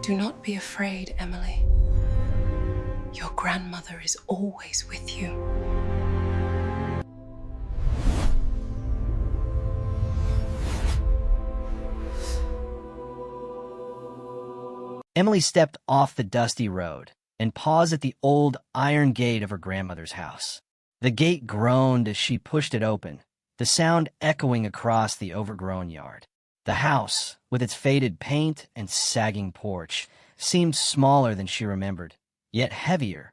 Do not be afraid, Emily. Your grandmother is always with you. Emily stepped off the dusty road and paused at the old iron gate of her grandmother's house. The gate groaned as she pushed it open, the sound echoing across the overgrown yard. The house, with its faded paint and sagging porch, seemed smaller than she remembered, yet heavier,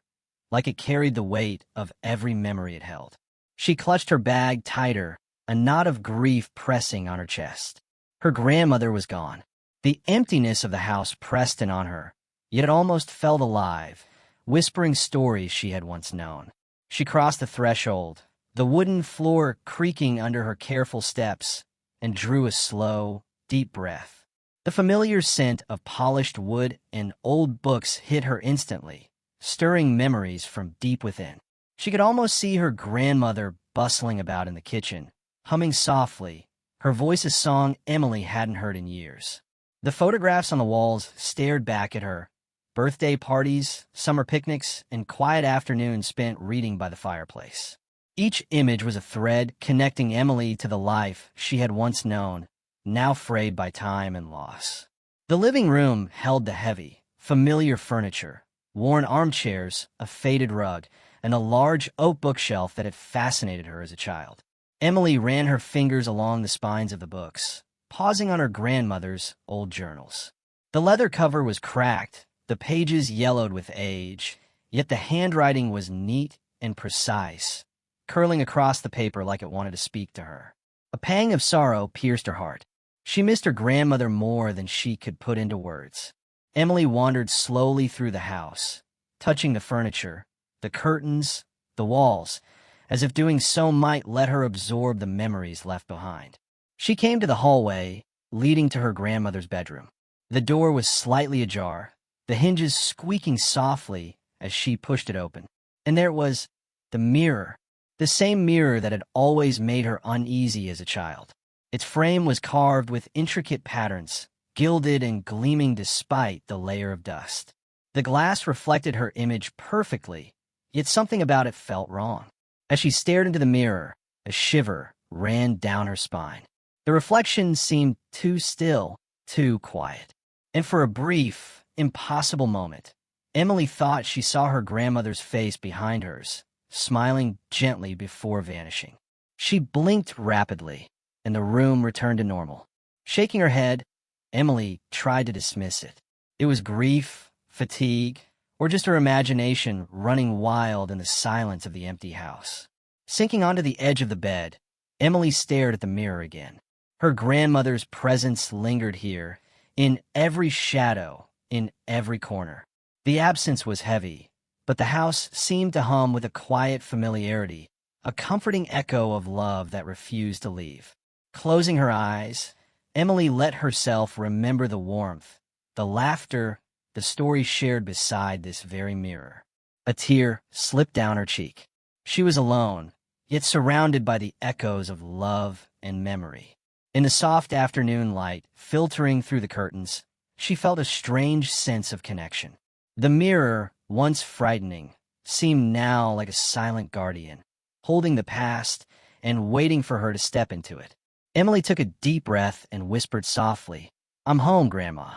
like it carried the weight of every memory it held. She clutched her bag tighter, a knot of grief pressing on her chest. Her grandmother was gone. The emptiness of the house pressed in on her, yet it almost felt alive, whispering stories she had once known. She crossed the threshold, the wooden floor creaking under her careful steps, and drew a slow, deep breath. The familiar scent of polished wood and old books hit her instantly, stirring memories from deep within. She could almost see her grandmother bustling about in the kitchen, humming softly, her voice a song Emily hadn't heard in years. The photographs on the walls stared back at her. Birthday parties, summer picnics, and quiet afternoons spent reading by the fireplace. Each image was a thread connecting Emily to the life she had once known, now frayed by time and loss. The living room held the heavy, familiar furniture, worn armchairs, a faded rug, and a large oak bookshelf that had fascinated her as a child. Emily ran her fingers along the spines of the books, pausing on her grandmother's old journals. The leather cover was cracked, the pages yellowed with age, yet the handwriting was neat and precise, curling across the paper like it wanted to speak to her. A pang of sorrow pierced her heart. She missed her grandmother more than she could put into words. Emily wandered slowly through the house, touching the furniture, the curtains, the walls, as if doing so might let her absorb the memories left behind. She came to the hallway, leading to her grandmother's bedroom. The door was slightly ajar, the hinges squeaking softly as she pushed it open. And there it was, the mirror, the same mirror that had always made her uneasy as a child. Its frame was carved with intricate patterns, gilded and gleaming despite the layer of dust. The glass reflected her image perfectly, yet something about it felt wrong. As she stared into the mirror, a shiver ran down her spine. The reflection seemed too still, too quiet. And for a brief, impossible moment, Emily thought she saw her grandmother's face behind hers, smiling gently before vanishing. She blinked rapidly, and the room returned to normal. Shaking her head, Emily tried to dismiss it. It was grief, fatigue, or just her imagination running wild in the silence of the empty house. Sinking onto the edge of the bed, Emily stared at the mirror again. Her grandmother's presence lingered here, in every shadow, in every corner. The absence was heavy, but the house seemed to hum with a quiet familiarity, a comforting echo of love that refused to leave. Closing her eyes, Emily let herself remember the warmth, the laughter, the stories shared beside this very mirror. A tear slipped down her cheek. She was alone, yet surrounded by the echoes of love and memory. In the soft afternoon light, filtering through the curtains, she felt a strange sense of connection. The mirror, once frightening, seemed now like a silent guardian, holding the past and waiting for her to step into it. Emily took a deep breath and whispered softly, "I'm home, Grandma."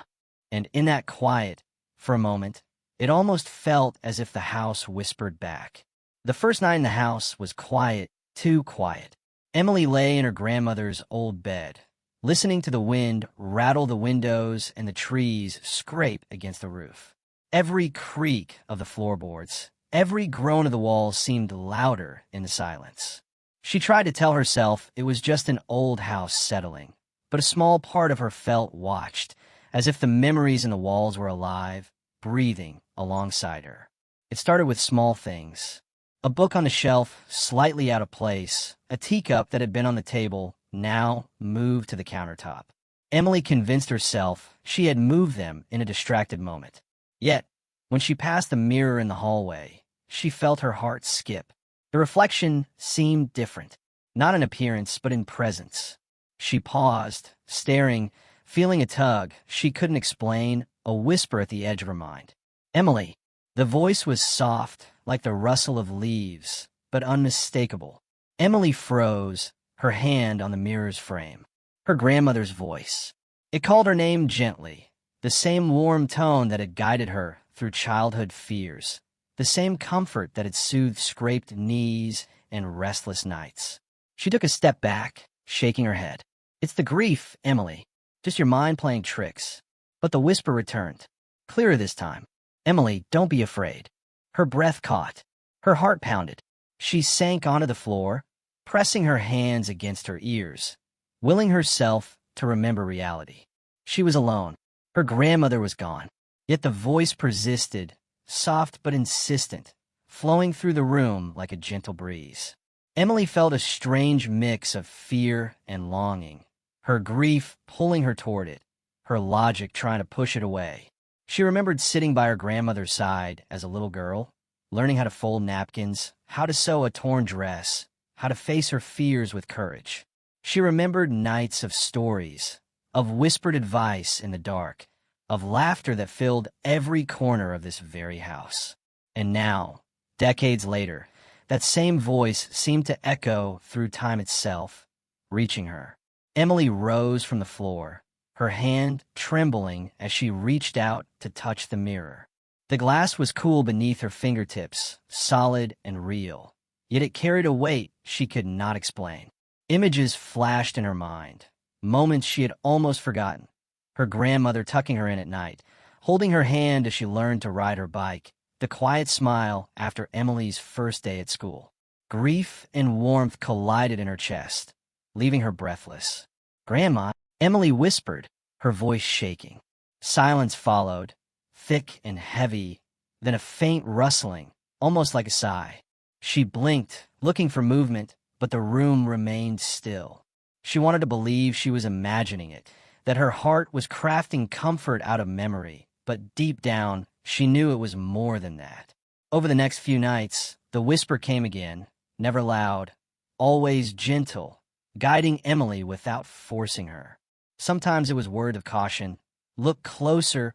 And in that quiet, for a moment, it almost felt as if the house whispered back. The first night in the house was quiet, too quiet. Emily lay in her grandmother's old bed, listening to the wind rattle the windows and the trees scrape against the roof. Every creak of the floorboards, every groan of the walls seemed louder in the silence. She tried to tell herself it was just an old house settling, but a small part of her felt watched, as if the memories in the walls were alive, breathing alongside her. It started with small things. A book on the shelf, slightly out of place, a teacup that had been on the table, now moved to the countertop. Emily convinced herself she had moved them in a distracted moment. Yet, when she passed the mirror in the hallway, she felt her heart skip. The reflection seemed different, not in appearance, but in presence. She paused, staring, feeling a tug she couldn't explain, a whisper at the edge of her mind. "Emily." The voice was soft, like the rustle of leaves, but unmistakable. Emily froze, her hand on the mirror's frame. Her grandmother's voice. It called her name gently, the same warm tone that had guided her through childhood fears, the same comfort that had soothed scraped knees and restless nights. She took a step back, shaking her head. "It's the grief, Emily. Just your mind playing tricks." But the whisper returned, clearer this time. "Emily, don't be afraid." Her breath caught. Her heart pounded. She sank onto the floor, pressing her hands against her ears, willing herself to remember reality. She was alone. Her grandmother was gone. Yet the voice persisted, soft but insistent, flowing through the room like a gentle breeze. Emily felt a strange mix of fear and longing, her grief pulling her toward it, her logic trying to push it away. She remembered sitting by her grandmother's side as a little girl, learning how to fold napkins, how to sew a torn dress, how to face her fears with courage. She remembered nights of stories, of whispered advice in the dark, of laughter that filled every corner of this very house. And now, decades later, that same voice seemed to echo through time itself, reaching her. Emily rose from the floor, her hand trembling as she reached out to touch the mirror. The glass was cool beneath her fingertips, solid and real, yet it carried a weight she could not explain. Images flashed in her mind, moments she had almost forgotten. Her grandmother tucking her in at night, holding her hand as she learned to ride her bike, the quiet smile after Emily's first day at school. Grief and warmth collided in her chest, leaving her breathless. "Grandma," Emily whispered, her voice shaking. Silence followed, thick and heavy, then a faint rustling, almost like a sigh. She blinked, looking for movement, but the room remained still. She wanted to believe she was imagining it, that her heart was crafting comfort out of memory, but deep down, she knew it was more than that. Over the next few nights, the whisper came again, never loud, always gentle, guiding Emily without forcing her. Sometimes it was word of caution, look closer,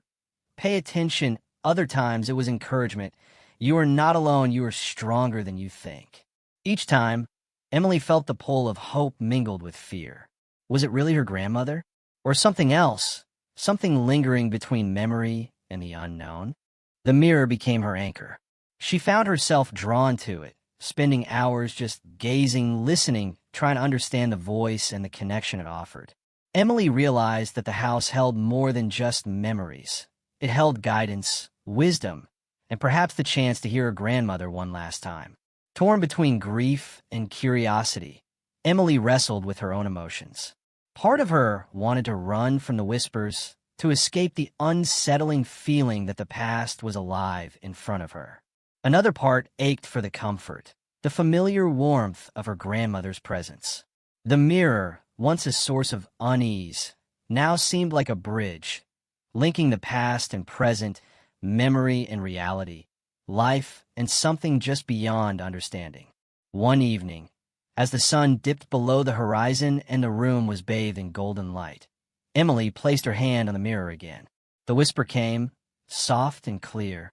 pay attention. Other times it was encouragement. You are not alone, you are stronger than you think. Each time, Emily felt the pull of hope mingled with fear. Was it really her grandmother? Or something else? Something lingering between memory and the unknown? The mirror became her anchor. She found herself drawn to it, spending hours just gazing, listening, trying to understand the voice and the connection it offered. Emily realized that the house held more than just memories. It held guidance, wisdom, and perhaps the chance to hear her grandmother one last time. Torn between grief and curiosity, Emily wrestled with her own emotions. Part of her wanted to run from the whispers, to escape the unsettling feeling that the past was alive in front of her. Another part ached for the comfort, the familiar warmth of her grandmother's presence. The mirror, once a source of unease, now seemed like a bridge, linking the past and present, memory and reality, life and something just beyond understanding. One evening, as the sun dipped below the horizon and the room was bathed in golden light, Emily placed her hand on the mirror again. The whisper came, soft and clear.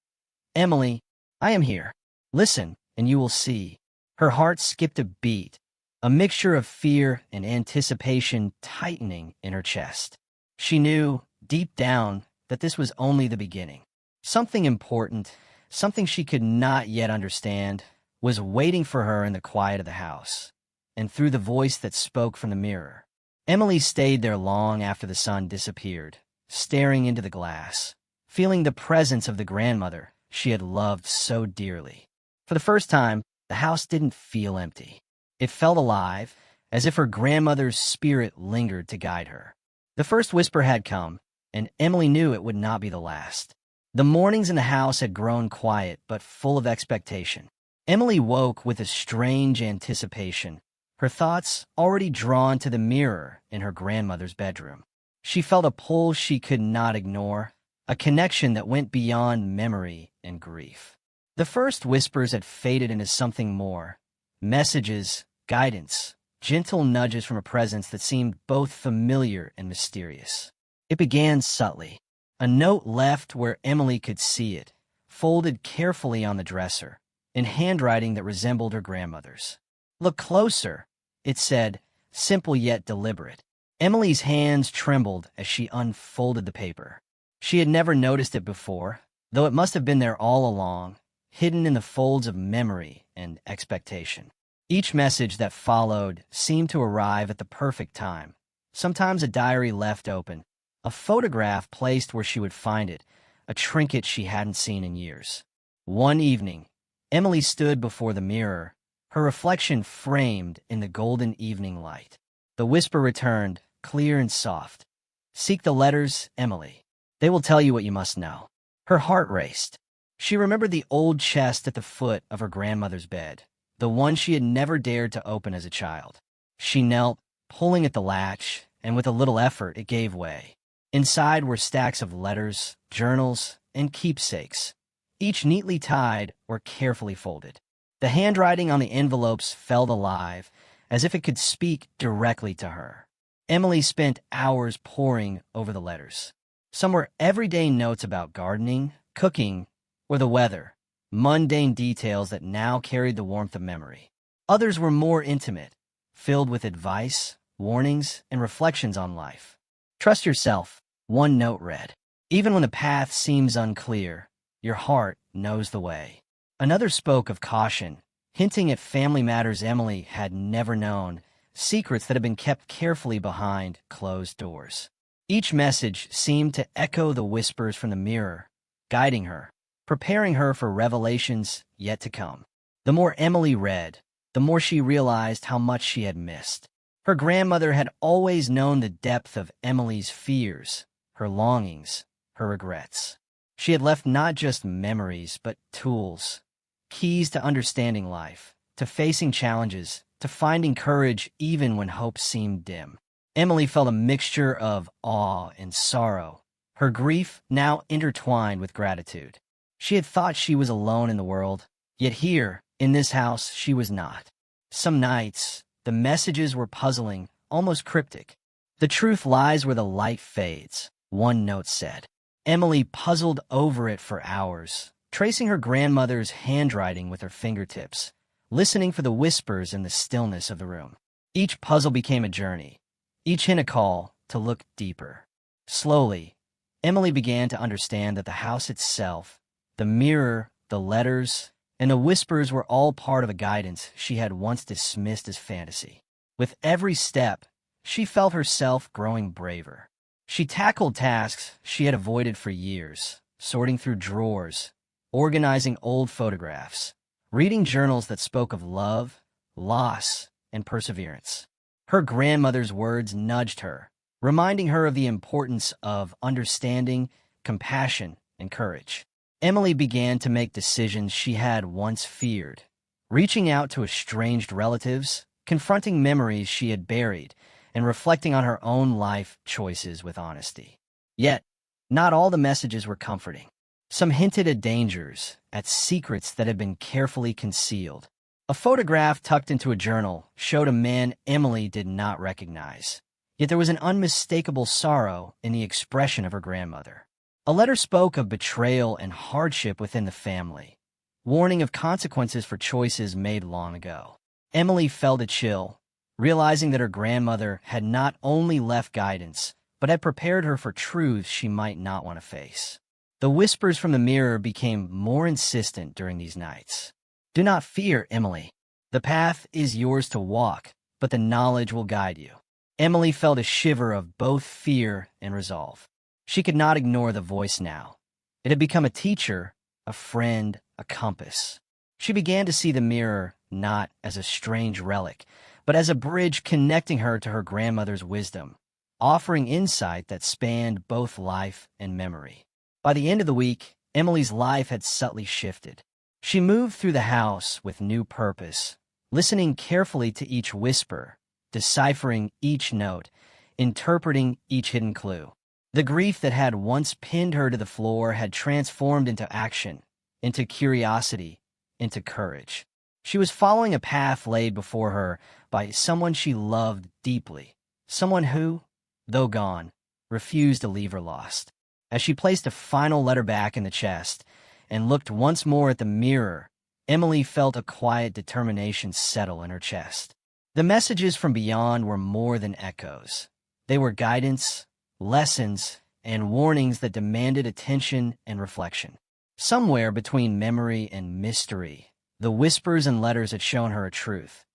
"Emily, I am here. Listen, and you will see." Her heart skipped a beat, a mixture of fear and anticipation tightening in her chest. She knew, deep down, that this was only the beginning. Something important, something she could not yet understand, was waiting for her in the quiet of the house, and through the voice that spoke from the mirror. Emily stayed there long after the sun disappeared, staring into the glass, feeling the presence of the grandmother she had loved so dearly. For the first time, the house didn't feel empty. It felt alive, as if her grandmother's spirit lingered to guide her. The first whisper had come, and Emily knew it would not be the last. The mornings in the house had grown quiet but full of expectation. Emily woke with a strange anticipation, her thoughts already drawn to the mirror in her grandmother's bedroom. She felt a pull she could not ignore, a connection that went beyond memory and grief. The first whispers had faded into something more, messages, guidance, gentle nudges from a presence that seemed both familiar and mysterious. It began subtly, A note left where Emily could see it, folded carefully on the dresser, in handwriting that resembled her grandmother's. "Look closer," it said, simple yet deliberate. Emily's hands trembled as she unfolded the paper. She had never noticed it before, though it must have been there all along, hidden in the folds of memory and expectation. Each message that followed seemed to arrive at the perfect time. Sometimes a diary left open, a photograph placed where she would find it, a trinket she hadn't seen in years. One evening, Emily stood before the mirror, her reflection framed in the golden evening light. The whisper returned, clear and soft. "Seek the letters, Emily. They will tell you what you must know." Her heart raced. She remembered the old chest at the foot of her grandmother's bed, the one she had never dared to open as a child. She knelt, pulling at the latch, and with a little effort it gave way. Inside were stacks of letters, journals, and keepsakes, each neatly tied or carefully folded. The handwriting on the envelopes felt alive, as if it could speak directly to her. Emily spent hours poring over the letters. Some were everyday notes about gardening, cooking, or the weather, mundane details that now carried the warmth of memory. Others were more intimate, filled with advice, warnings, and reflections on life. "Trust yourself," one note read. "Even when the path seems unclear, your heart knows the way." Another spoke of caution, hinting at family matters Emily had never known, secrets that had been kept carefully behind closed doors. Each message seemed to echo the whispers from the mirror, guiding her, preparing her for revelations yet to come. The more Emily read, the more she realized how much she had missed. Her grandmother had always known the depth of Emily's fears, her longings, her regrets. She had left not just memories, but tools, keys to understanding life, to facing challenges, to finding courage even when hope seemed dim. Emily felt a mixture of awe and sorrow, her grief now intertwined with gratitude. She had thought she was alone in the world, yet here, in this house, she was not. Some nights, the messages were puzzling, almost cryptic. "The truth lies where the light fades," one note said. Emily puzzled over it for hours, tracing her grandmother's handwriting with her fingertips, listening for the whispers in the stillness of the room. Each puzzle became a journey, each hint a call to look deeper. Slowly, Emily began to understand that the house itself, the mirror, the letters, and the whispers were all part of a guidance she had once dismissed as fantasy. With every step, she felt herself growing braver. She tackled tasks she had avoided for years, sorting through drawers, organizing old photographs, reading journals that spoke of love, loss, and perseverance. Her grandmother's words nudged her, reminding her of the importance of understanding, compassion, and courage. Emily began to make decisions she had once feared, reaching out to estranged relatives, confronting memories she had buried, and reflecting on her own life choices with honesty. Yet, not all the messages were comforting. Some hinted at dangers, at secrets that had been carefully concealed. A photograph tucked into a journal showed a man Emily did not recognize. Yet there was an unmistakable sorrow in the expression of her grandmother. A letter spoke of betrayal and hardship within the family, warning of consequences for choices made long ago. Emily felt a chill, realizing that her grandmother had not only left guidance, but had prepared her for truths she might not want to face. The whispers from the mirror became more insistent during these nights. "Do not fear, Emily. The path is yours to walk, but the knowledge will guide you." Emily felt a shiver of both fear and resolve. She could not ignore the voice now. It had become a teacher, a friend, a compass. She began to see the mirror not as a strange relic, but as a bridge connecting her to her grandmother's wisdom, offering insight that spanned both life and memory. By the end of the week, Emily's life had subtly shifted. She moved through the house with new purpose, listening carefully to each whisper, deciphering each note, interpreting each hidden clue. The grief that had once pinned her to the floor had transformed into action, into curiosity, into courage. She was following a path laid before her by someone she loved deeply, someone who, though gone, refused to leave her lost. As she placed a final letter back in the chest and looked once more at the mirror, Emily felt a quiet determination settle in her chest. The messages from beyond were more than echoes. They were guidance, lessons, and warnings that demanded attention and reflection. Somewhere between memory and mystery, the whispers and letters had shown her a truth.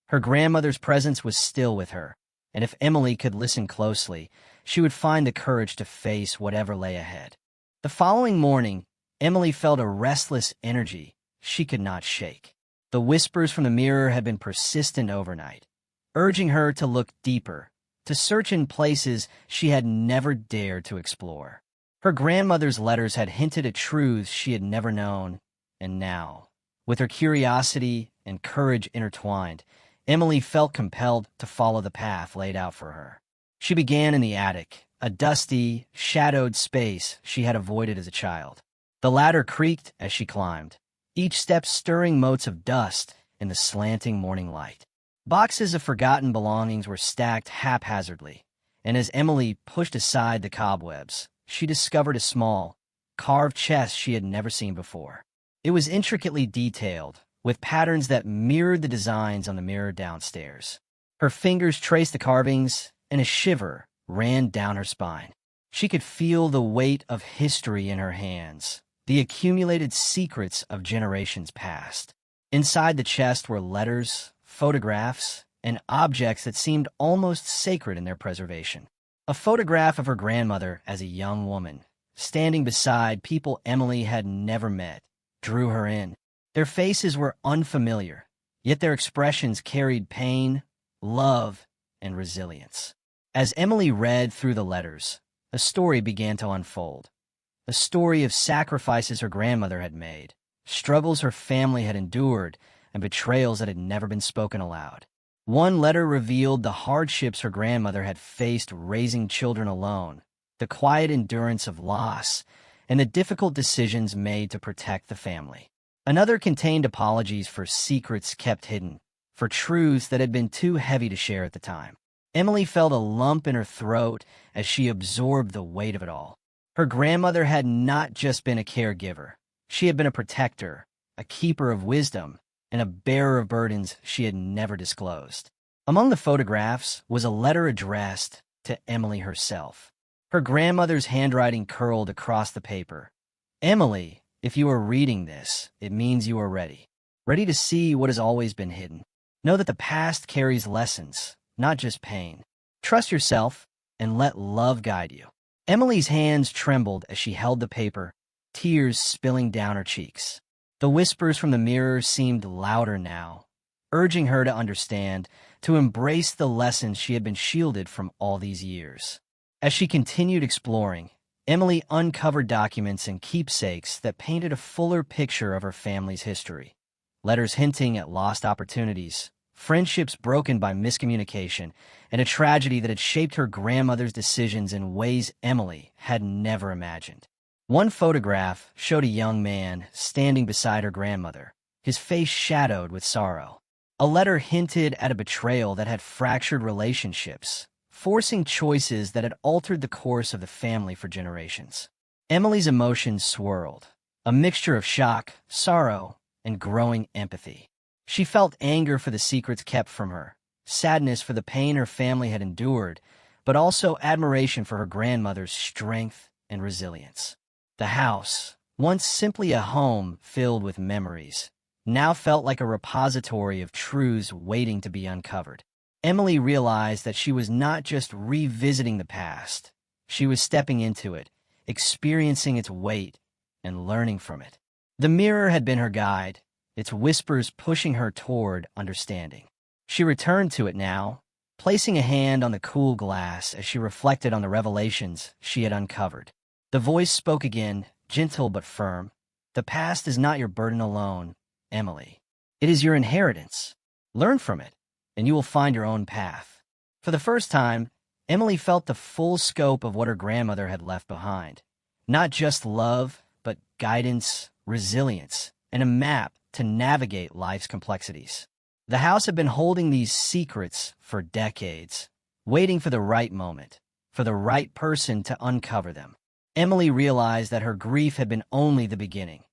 Her grandmother's presence was still with her, and if Emily could listen closely, she would find the courage to face whatever lay ahead. The following morning, Emily felt a restless energy she could not shake. The whispers from the mirror had been persistent overnight, urging her to look deeper, to search in places she had never dared to explore. Her grandmother's letters had hinted at truths she had never known, and now, with her curiosity and courage intertwined, Emily felt compelled to follow the path laid out for her. She began in the attic, a dusty, shadowed space she had avoided as a child. The ladder creaked as she climbed, each step stirring motes of dust in the slanting morning light. Boxes of forgotten belongings were stacked haphazardly, and as Emily pushed aside the cobwebs, she discovered a small, carved chest she had never seen before. It was intricately detailed, with patterns that mirrored the designs on the mirror downstairs. Her fingers traced the carvings, and a shiver ran down her spine. She could feel the weight of history in her hands, the accumulated secrets of generations past. Inside the chest were letters, photographs, and objects that seemed almost sacred in their preservation. A photograph of her grandmother as a young woman, standing beside people Emily had never met, drew her in. Their faces were unfamiliar, yet their expressions carried pain, love, and resilience. As Emily read through the letters, a story began to unfold. A story of sacrifices her grandmother had made, struggles her family had endured, and betrayals that had never been spoken aloud. One letter revealed the hardships her grandmother had faced raising children alone, the quiet endurance of loss, and the difficult decisions made to protect the family. Another contained apologies for secrets kept hidden, for truths that had been too heavy to share at the time. Emily felt a lump in her throat as she absorbed the weight of it all. Her grandmother had not just been a caregiver. She had been a protector, a keeper of wisdom, and a bearer of burdens she had never disclosed. Among the photographs was a letter addressed to Emily herself. Her grandmother's handwriting curled across the paper. Emily, if you are reading this, it means you are ready. Ready to see what has always been hidden. Know that the past carries lessons, not just pain. Trust yourself and let love guide you. Emily's hands trembled as she held the paper, tears spilling down her cheeks. The whispers from the mirror seemed louder now, urging her to understand, to embrace the lessons she had been shielded from all these years. As she continued exploring, Emily uncovered documents and keepsakes that painted a fuller picture of her family's history. Letters hinting at lost opportunities, friendships broken by miscommunication, and a tragedy that had shaped her grandmother's decisions in ways Emily had never imagined. One photograph showed a young man standing beside her grandmother, his face shadowed with sorrow. A letter hinted at a betrayal that had fractured relationships, forcing choices that had altered the course of the family for generations. Emily's emotions swirled, a mixture of shock, sorrow, and growing empathy. She felt anger for the secrets kept from her, sadness for the pain her family had endured, but also admiration for her grandmother's strength and resilience. The house, once simply a home filled with memories, now felt like a repository of truths waiting to be uncovered. Emily realized that she was not just revisiting the past. She was stepping into it, experiencing its weight, and learning from it. The mirror had been her guide, its whispers pushing her toward understanding. She returned to it now, placing a hand on the cool glass as she reflected on the revelations she had uncovered. The voice spoke again, gentle but firm. The past is not your burden alone, Emily. It is your inheritance. Learn from it, and you will find your own path. For the first time, Emily felt the full scope of what her grandmother had left behind. Not just love, but guidance, resilience, and a map to navigate life's complexities. The house had been holding these secrets for decades, waiting for the right moment, for the right person to uncover them. Emily realized that her grief had been only the beginning.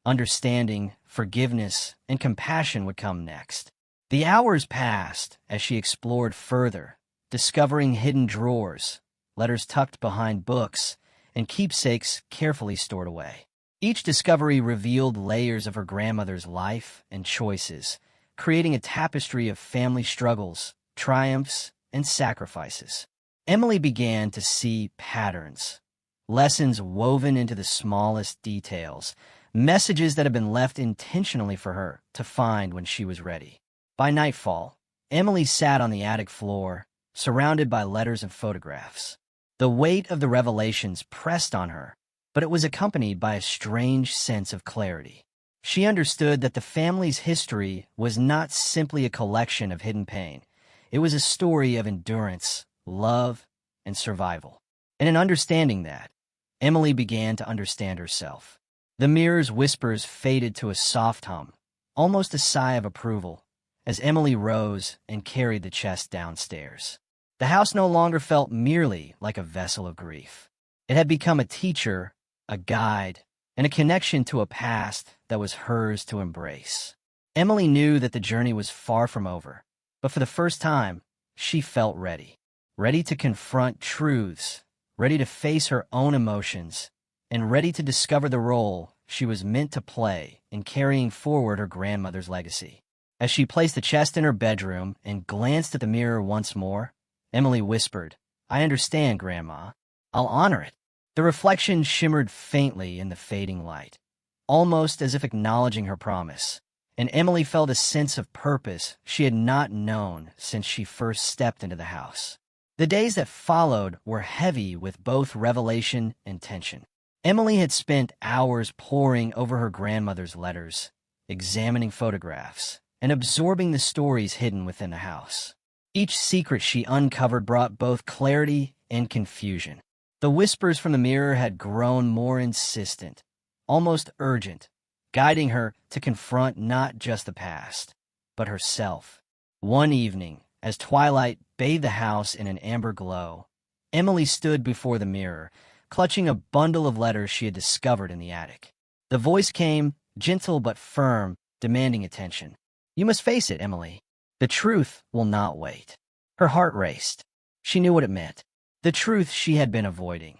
Understanding, forgiveness, and compassion would come next. The hours passed as she explored further, discovering hidden drawers, letters tucked behind books, and keepsakes carefully stored away. Each discovery revealed layers of her grandmother's life and choices, creating a tapestry of family struggles, triumphs, and sacrifices. Emily began to see patterns, lessons woven into the smallest details, messages that had been left intentionally for her to find when she was ready. By nightfall, Emily sat on the attic floor, surrounded by letters and photographs. The weight of the revelations pressed on her, but it was accompanied by a strange sense of clarity. She understood that the family's history was not simply a collection of hidden pain. It was a story of endurance, love, and survival. And in understanding that, Emily began to understand herself. The mirror's whispers faded to a soft hum, almost a sigh of approval, as Emily rose and carried the chest downstairs. The house no longer felt merely like a vessel of grief. It had become a teacher, a guide, and a connection to a past that was hers to embrace. Emily knew that the journey was far from over, but for the first time, she felt ready. Ready to confront truths, ready to face her own emotions, and ready to discover the role she was meant to play in carrying forward her grandmother's legacy. As she placed the chest in her bedroom and glanced at the mirror once more, Emily whispered, "I understand, Grandma. I'll honor it." The reflection shimmered faintly in the fading light, almost as if acknowledging her promise, and Emily felt a sense of purpose she had not known since she first stepped into the house. The days that followed were heavy with both revelation and tension. Emily had spent hours poring over her grandmother's letters, examining photographs, and absorbing the stories hidden within the house. Each secret she uncovered brought both clarity and confusion. The whispers from the mirror had grown more insistent, almost urgent, guiding her to confront not just the past, but herself. One evening, as twilight bathed the house in an amber glow, Emily stood before the mirror, clutching a bundle of letters she had discovered in the attic. The voice came, gentle but firm, demanding attention. "You must face it, Emily. The truth will not wait." Her heart raced. She knew what it meant. The truth she had been avoiding.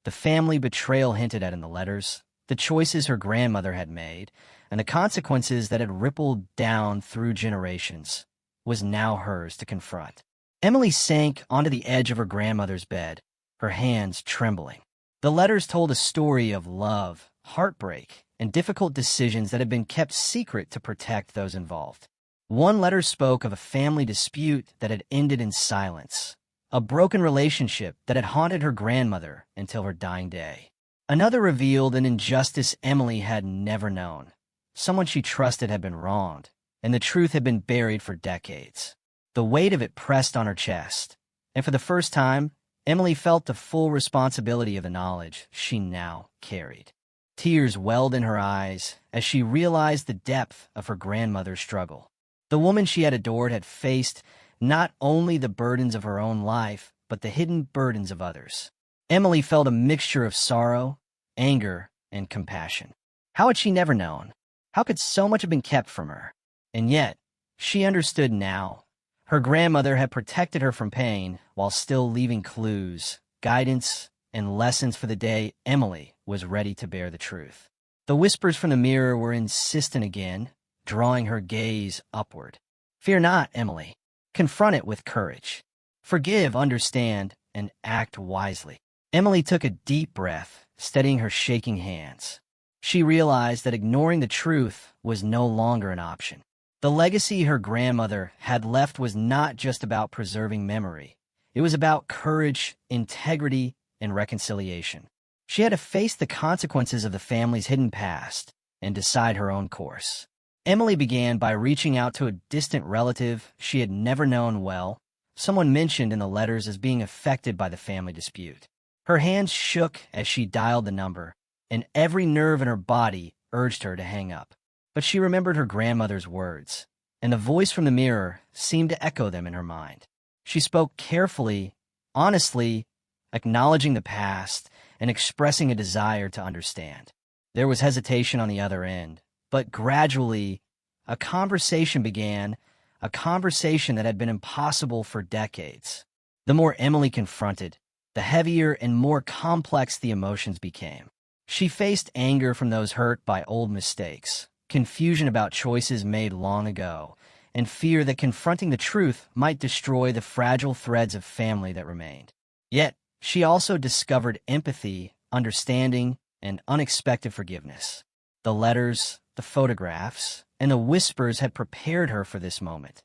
The family betrayal hinted at in the letters, the choices her grandmother had made, and the consequences that had rippled down through generations, was now hers to confront. Emily sank onto the edge of her grandmother's bed, her hands trembling. The letters told a story of love, heartbreak, and difficult decisions that had been kept secret to protect those involved. One letter spoke of a family dispute that had ended in silence, a broken relationship that had haunted her grandmother until her dying day. Another revealed an injustice Emily had never known. Someone she trusted had been wronged, and the truth had been buried for decades. The weight of it pressed on her chest, and for the first time, Emily felt the full responsibility of the knowledge she now carried. Tears welled in her eyes as she realized the depth of her grandmother's struggle. The woman she had adored had faced not only the burdens of her own life, but the hidden burdens of others. Emily felt a mixture of sorrow, anger, and compassion. How had she never known? How could so much have been kept from her? And yet, she understood now. Her grandmother had protected her from pain while still leaving clues, guidance, and lessons for the day Emily was ready to bear the truth. The whispers from the mirror were insistent again, drawing her gaze upward. "Fear not, Emily. Confront it with courage. Forgive, understand, and act wisely." Emily took a deep breath, steadying her shaking hands. She realized that ignoring the truth was no longer an option. The legacy her grandmother had left was not just about preserving memory. It was about courage, integrity, and reconciliation. She had to face the consequences of the family's hidden past and decide her own course. Emily began by reaching out to a distant relative she had never known well, someone mentioned in the letters as being affected by the family dispute. Her hands shook as she dialed the number, and every nerve in her body urged her to hang up. But she remembered her grandmother's words, and the voice from the mirror seemed to echo them in her mind. She spoke carefully, honestly, acknowledging the past, and expressing a desire to understand. There was hesitation on the other end, but gradually, a conversation began, a conversation that had been impossible for decades. The more Emily confronted, the heavier and more complex the emotions became. She faced anger from those hurt by old mistakes, confusion about choices made long ago, and fear that confronting the truth might destroy the fragile threads of family that remained. Yet, she also discovered empathy, understanding, and unexpected forgiveness. The letters, the photographs, and the whispers had prepared her for this moment.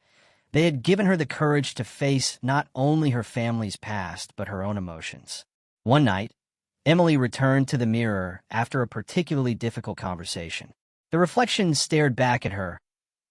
They had given her the courage to face not only her family's past, but her own emotions. One night, Emily returned to the mirror after a particularly difficult conversation. The reflection stared back at her,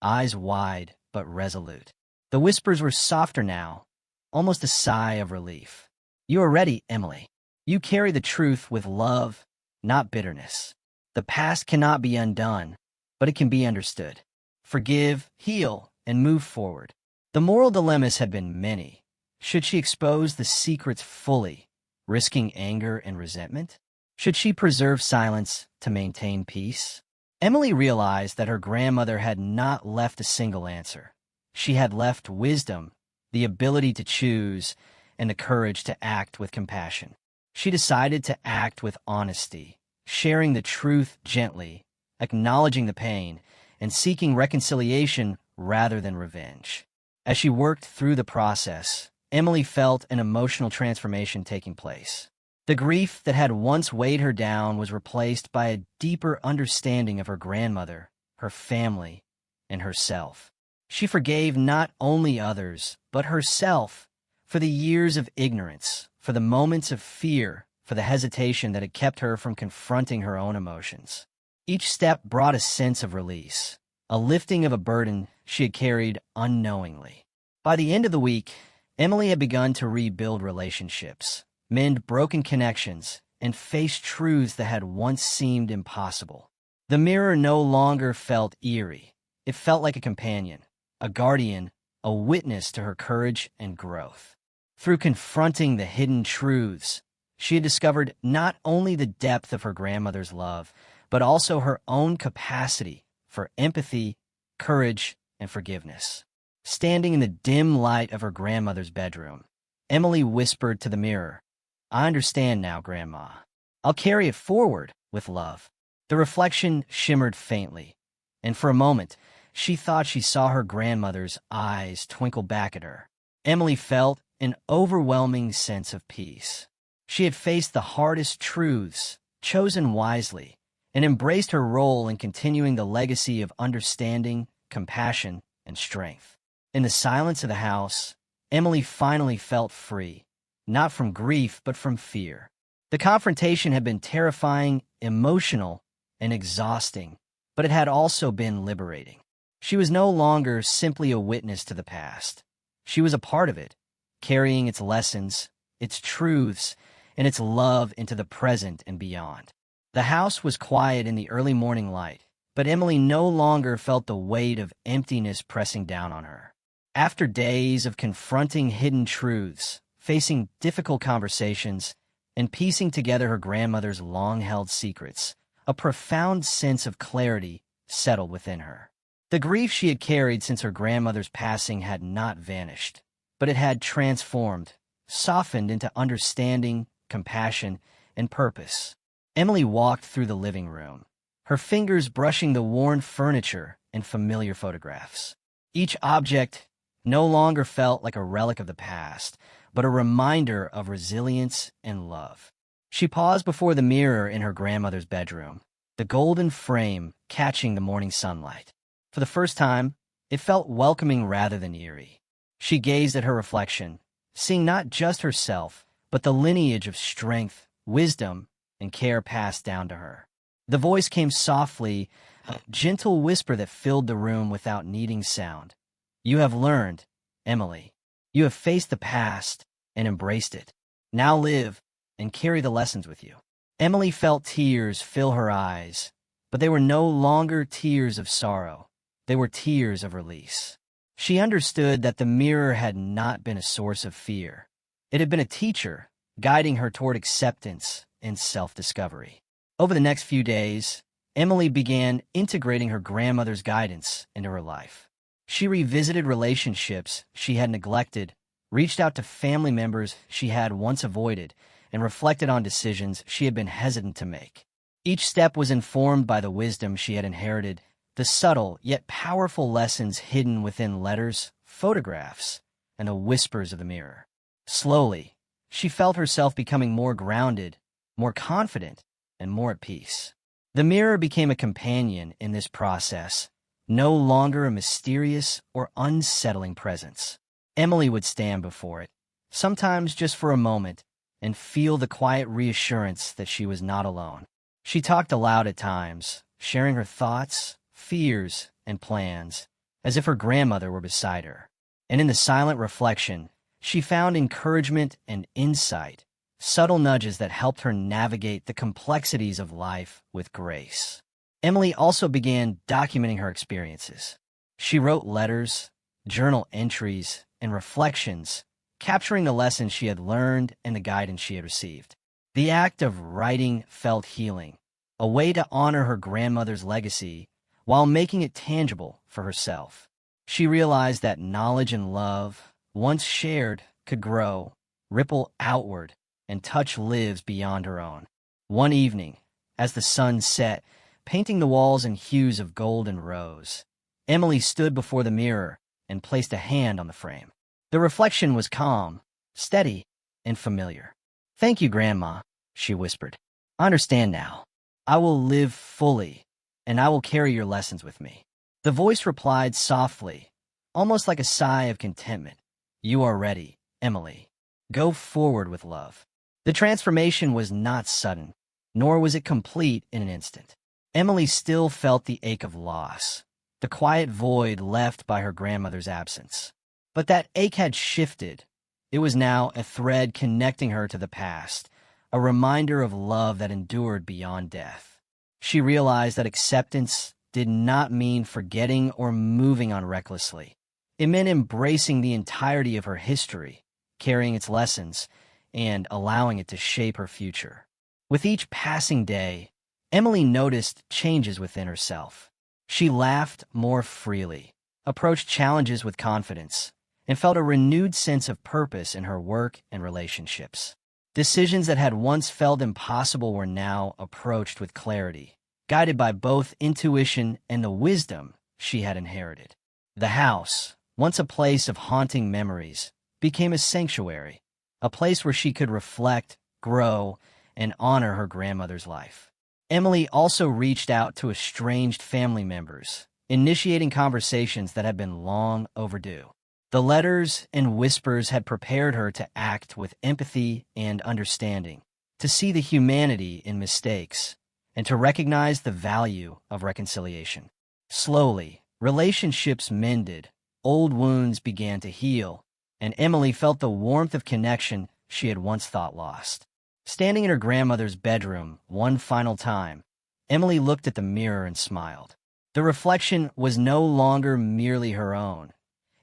eyes wide but resolute. The whispers were softer now, almost a sigh of relief. "You are ready, Emily. You carry the truth with love, not bitterness. The past cannot be undone, but it can be understood. Forgive, heal, and move forward." The moral dilemmas had been many. Should she expose the secrets fully, risking anger and resentment? Should she preserve silence to maintain peace? Emily realized that her grandmother had not left a single answer. She had left wisdom, the ability to choose, and the courage to act with compassion. She decided to act with honesty, sharing the truth gently, acknowledging the pain, and seeking reconciliation rather than revenge. As she worked through the process, Emily felt an emotional transformation taking place. The grief that had once weighed her down was replaced by a deeper understanding of her grandmother, her family, and herself. She forgave not only others, but herself for the years of ignorance, for the moments of fear, for the hesitation that had kept her from confronting her own emotions. Each step brought a sense of release, a lifting of a burden she had carried unknowingly. By the end of the week, Emily had begun to rebuild relationships, mend broken connections, and face truths that had once seemed impossible. The mirror no longer felt eerie. It felt like a companion, a guardian, a witness to her courage and growth. Through confronting the hidden truths, she had discovered not only the depth of her grandmother's love, but also her own capacity for empathy, courage, and forgiveness. Standing in the dim light of her grandmother's bedroom, Emily whispered to the mirror, "I understand now, Grandma. I'll carry it forward with love." The reflection shimmered faintly, and for a moment, she thought she saw her grandmother's eyes twinkle back at her. Emily felt an overwhelming sense of peace. She had faced the hardest truths, chosen wisely, and embraced her role in continuing the legacy of understanding, compassion, and strength. In the silence of the house, Emily finally felt free, not from grief, but from fear. The confrontation had been terrifying, emotional, and exhausting, but it had also been liberating. She was no longer simply a witness to the past. She was a part of it, carrying its lessons, its truths, and its love into the present and beyond. The house was quiet in the early morning light, but Emily no longer felt the weight of emptiness pressing down on her. After days of confronting hidden truths, facing difficult conversations, and piecing together her grandmother's long-held secrets, a profound sense of clarity settled within her. The grief she had carried since her grandmother's passing had not vanished, but it had transformed, softened into understanding, compassion, and purpose. Emily walked through the living room, her fingers brushing the worn furniture and familiar photographs. Each object no longer felt like a relic of the past, but a reminder of resilience and love. She paused before the mirror in her grandmother's bedroom, the golden frame catching the morning sunlight. For the first time, it felt welcoming rather than eerie. She gazed at her reflection, seeing not just herself, but the lineage of strength, wisdom, and care passed down to her. The voice came softly, a gentle whisper that filled the room without needing sound. "You have learned, Emily. You have faced the past and embraced it. Now live and carry the lessons with you." Emily felt tears fill her eyes, but they were no longer tears of sorrow. They were tears of release. She understood that the mirror had not been a source of fear. It had been a teacher, guiding her toward acceptance, and self-discovery. Over the next few days, Emily began integrating her grandmother's guidance into her life. She revisited relationships she had neglected, reached out to family members she had once avoided, and reflected on decisions she had been hesitant to make. Each step was informed by the wisdom she had inherited, the subtle yet powerful lessons hidden within letters, photographs, and the whispers of the mirror. Slowly, she felt herself becoming more grounded, more confident, and more at peace. The mirror became a companion in this process, no longer a mysterious or unsettling presence. Emily would stand before it, sometimes just for a moment, and feel the quiet reassurance that she was not alone. She talked aloud at times, sharing her thoughts, fears, and plans, as if her grandmother were beside her. And in the silent reflection, she found encouragement and insight, subtle nudges that helped her navigate the complexities of life with grace. Emily also began documenting her experiences. She wrote letters, journal entries, and reflections, capturing the lessons she had learned and the guidance she had received. The act of writing felt healing, a way to honor her grandmother's legacy while making it tangible for herself. She realized that knowledge and love, once shared, could grow, ripple outward, and touch lives beyond her own. One evening, as the sun set, painting the walls in hues of gold and rose, Emily stood before the mirror and placed a hand on the frame. The reflection was calm, steady, and familiar. "Thank you, Grandma," she whispered. "I understand now. I will live fully, and I will carry your lessons with me." The voice replied softly, almost like a sigh of contentment. "You are ready, Emily. Go forward with love." The transformation was not sudden, nor was it complete in an instant. Emily still felt the ache of loss, the quiet void left by her grandmother's absence. But that ache had shifted. It was now a thread connecting her to the past, a reminder of love that endured beyond death. She realized that acceptance did not mean forgetting or moving on recklessly. It meant embracing the entirety of her history, carrying its lessons, and allowing it to shape her future. With each passing day, Emily noticed changes within herself. She laughed more freely, approached challenges with confidence, and felt a renewed sense of purpose in her work and relationships. Decisions that had once felt impossible were now approached with clarity, guided by both intuition and the wisdom she had inherited. The house, once a place of haunting memories, became a sanctuary, a place where she could reflect, grow, and honor her grandmother's life. Emily also reached out to estranged family members, initiating conversations that had been long overdue. The letters and whispers had prepared her to act with empathy and understanding, to see the humanity in mistakes, and to recognize the value of reconciliation. Slowly, relationships mended, old wounds began to heal, and Emily felt the warmth of connection she had once thought lost. Standing in her grandmother's bedroom one final time, Emily looked at the mirror and smiled. The reflection was no longer merely her own.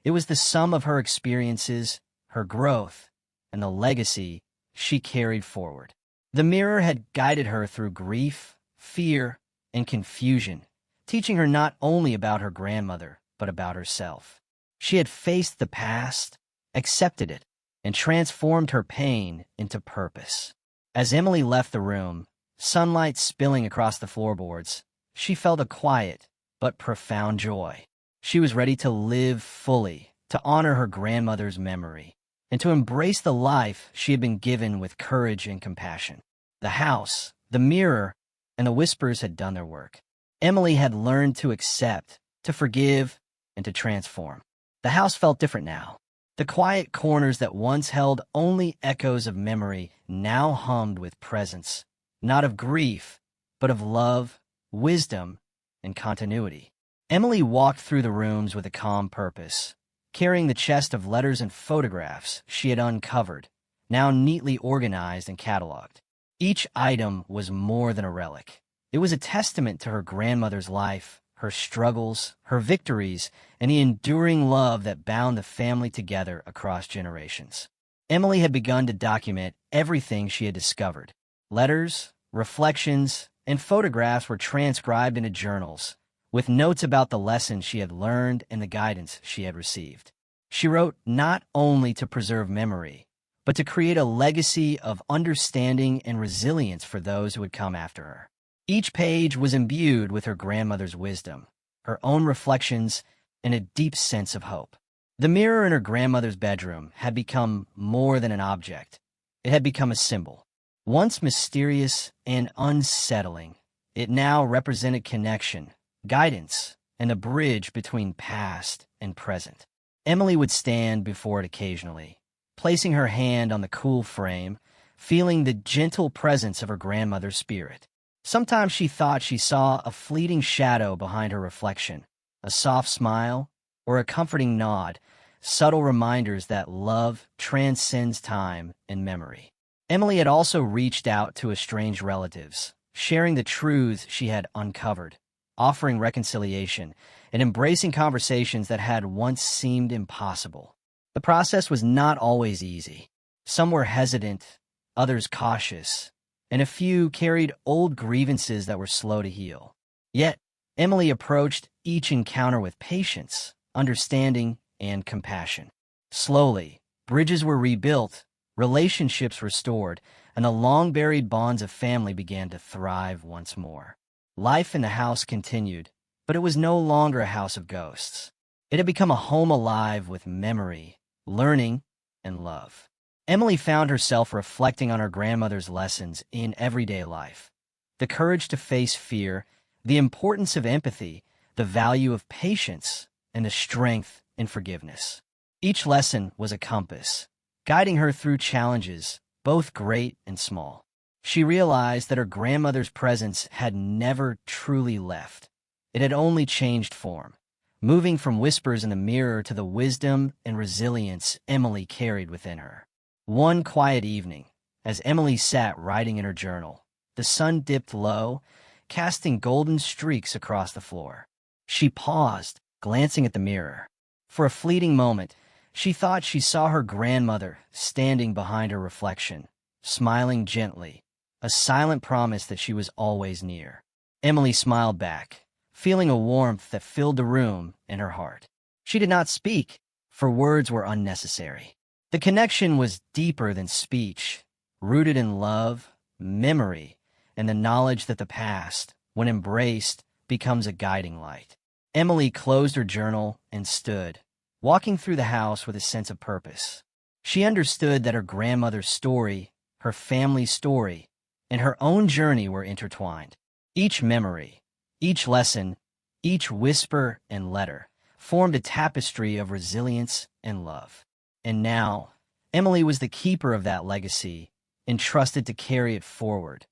It was the sum of her experiences, her growth, and the legacy she carried forward. The mirror had guided her through grief, fear, and confusion, teaching her not only about her grandmother, but about herself. She had faced the past, accepted it, and transformed her pain into purpose. As Emily left the room, sunlight spilling across the floorboards, she felt a quiet but profound joy. She was ready to live fully, to honor her grandmother's memory, and to embrace the life she had been given with courage and compassion. The house, the mirror, and the whispers had done their work. Emily had learned to accept, to forgive, and to transform. The house felt different now. The quiet corners that once held only echoes of memory now hummed with presence, not of grief, but of love, wisdom, and continuity. Emily walked through the rooms with a calm purpose, carrying the chest of letters and photographs she had uncovered, now neatly organized and cataloged. Each item was more than a relic. It was a testament to her grandmother's life, her struggles, her victories, and the enduring love that bound the family together across generations. Emily had begun to document everything she had discovered, Letters, reflections, and photographs were transcribed into journals, with notes about the lessons she had learned and the guidance she had received. She wrote not only to preserve memory, but to create a legacy of understanding and resilience for those who would come after her. Each page was imbued with her grandmother's wisdom, her own reflections, and a deep sense of hope. The mirror in her grandmother's bedroom had become more than an object. It had become a symbol. Once mysterious and unsettling, it now represented connection, guidance, and a bridge between past and present. Emily would stand before it occasionally, placing her hand on the cool frame, feeling the gentle presence of her grandmother's spirit. Sometimes she thought she saw a fleeting shadow behind her reflection, a soft smile, or a comforting nod, subtle reminders that love transcends time and memory. Emily had also reached out to estranged relatives, sharing the truths she had uncovered, offering reconciliation, and embracing conversations that had once seemed impossible. The process was not always easy. Some were hesitant, others cautious, and a few carried old grievances that were slow to heal. Yet, Emily approached each encounter with patience, understanding, and compassion. Slowly, bridges were rebuilt, relationships restored, and the long-buried bonds of family began to thrive once more. Life in the house continued, but it was no longer a house of ghosts. It had become a home alive with memory, learning, and love. Emily found herself reflecting on her grandmother's lessons in everyday life. The courage to face fear, the importance of empathy, the value of patience, and the strength in forgiveness. Each lesson was a compass, guiding her through challenges, both great and small. She realized that her grandmother's presence had never truly left. It had only changed form, moving from whispers in the mirror to the wisdom and resilience Emily carried within her. One quiet evening, as Emily sat writing in her journal, the sun dipped low, casting golden streaks across the floor. She paused, glancing at the mirror. For a fleeting moment, she thought she saw her grandmother standing behind her reflection, smiling gently, a silent promise that she was always near. Emily smiled back, feeling a warmth that filled the room and her heart. She did not speak, for words were unnecessary. The connection was deeper than speech, rooted in love, memory, and the knowledge that the past, when embraced, becomes a guiding light. Emily closed her journal and stood, walking through the house with a sense of purpose. She understood that her grandmother's story, her family's story, and her own journey were intertwined. Each memory, each lesson, each whisper and letter formed a tapestry of resilience and love. And now, Emily was the keeper of that legacy, entrusted to carry it forward,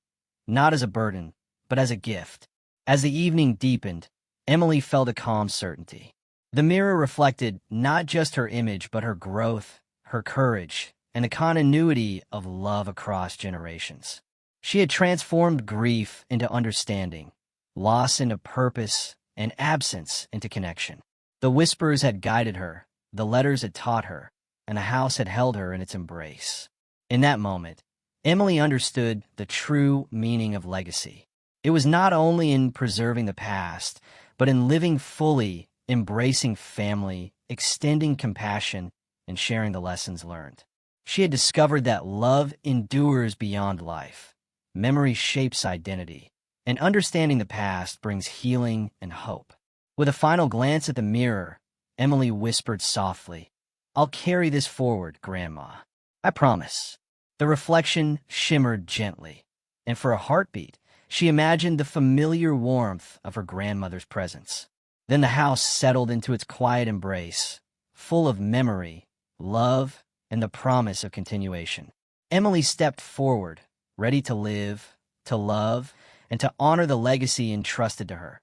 not as a burden, but as a gift. As the evening deepened, Emily felt a calm certainty. The mirror reflected not just her image, but her growth, her courage, and the continuity of love across generations. She had transformed grief into understanding, loss into purpose, and absence into connection. The whispers had guided her, the letters had taught her, and the house had held her in its embrace. In that moment, Emily understood the true meaning of legacy. It was not only in preserving the past, but in living fully, embracing family, extending compassion, and sharing the lessons learned. She had discovered that love endures beyond life. Memory shapes identity, and understanding the past brings healing and hope. With a final glance at the mirror, Emily whispered softly, "I'll carry this forward, Grandma. I promise." The reflection shimmered gently, and for a heartbeat, she imagined the familiar warmth of her grandmother's presence. Then the house settled into its quiet embrace, full of memory, love, and the promise of continuation. Emily stepped forward, ready to live, to love, and to honor the legacy entrusted to her,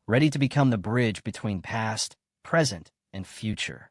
ready to become the bridge between past, present, and future.